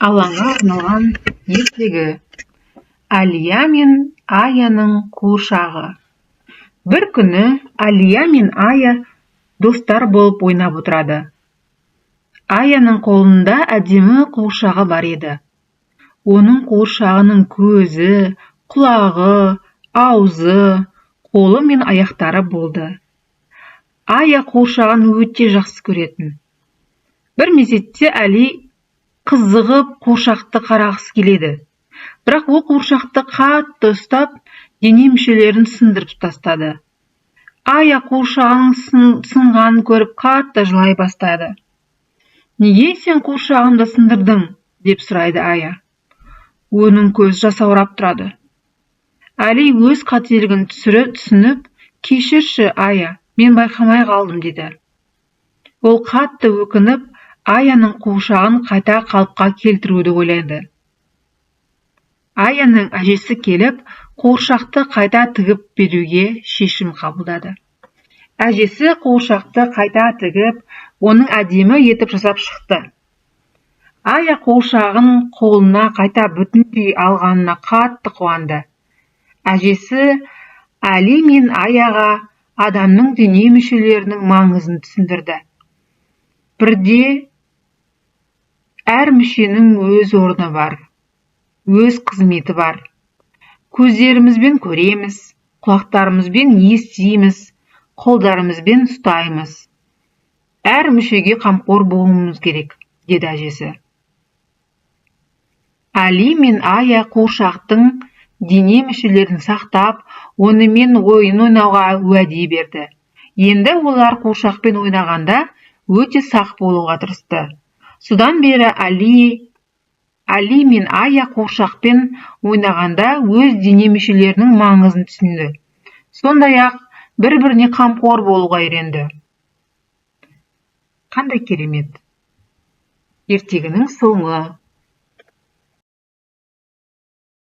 Алаңға арналған ертегі. Әлия мен Аяның қуыршағы. Бір күні Әлия мен Ая достар болып ойнап отырады. Аяның қолында әдемі қуыршағы бар еді. Оның қуыршағының көзі, құлағы, аузы, қолы мен аяқтары болды. Ая қуыршағын өте жақсы көретін. Бір мезетте Әли қызығып қуыршақты қарағысы келеді. Бірақ ол қуыршақты қатты ұстап, дене мүшелерін сындырып тастады. Ая қуыршағының сынғанын көріп қатты жылай бастады. «Неге сен қуыршағымды сындырдың?» деп сұрайды Ая. Оның көзі жасаурап тұрады. Әли өз қателігін түсініп, «Кешірші, Ая, мен байқамай қалдым» деді. Ол қатты өкініп, Аяның қуыршағын қайта қалыпқа келтіруді ойлайды. Аяның әжесі келіп, қуыршақты қайта тігіп беруге шешім қабылдады. Әжесі қуыршақты қайта тігіп, оның әдемі етіп жасап шықты. Ая қуыршағын қолына қайта бүтіндей алғанына қатты қуанды. Әжесі Әли мен Аяға адамның дене мүшелерінің маңызын түсіндірді. Бірде әр мүшенің өз орны бар, өз қызметі бар. Көздерімізбен көреміз, құлақтарымызбен естиміз, қолдарымызбен ұстаймыз. Әр мүшеге қамқор болуымыз керек, деді әжесі. Әли мен Ая қуыршақтың дене мүшелерін сақтап, онымен ойын ойнауға уәде берді. Енді олар қуыршақпен ойнағанда өте сақ болуға тырысты. Содан бері Әли мен Ая қуыршақпен ойнағанда өз дене мүшелерінің маңызын түсінді. Сондай-ақ бір-біріне қамқор болуға үйренді. Қандай керемет! Ертегінің соңы.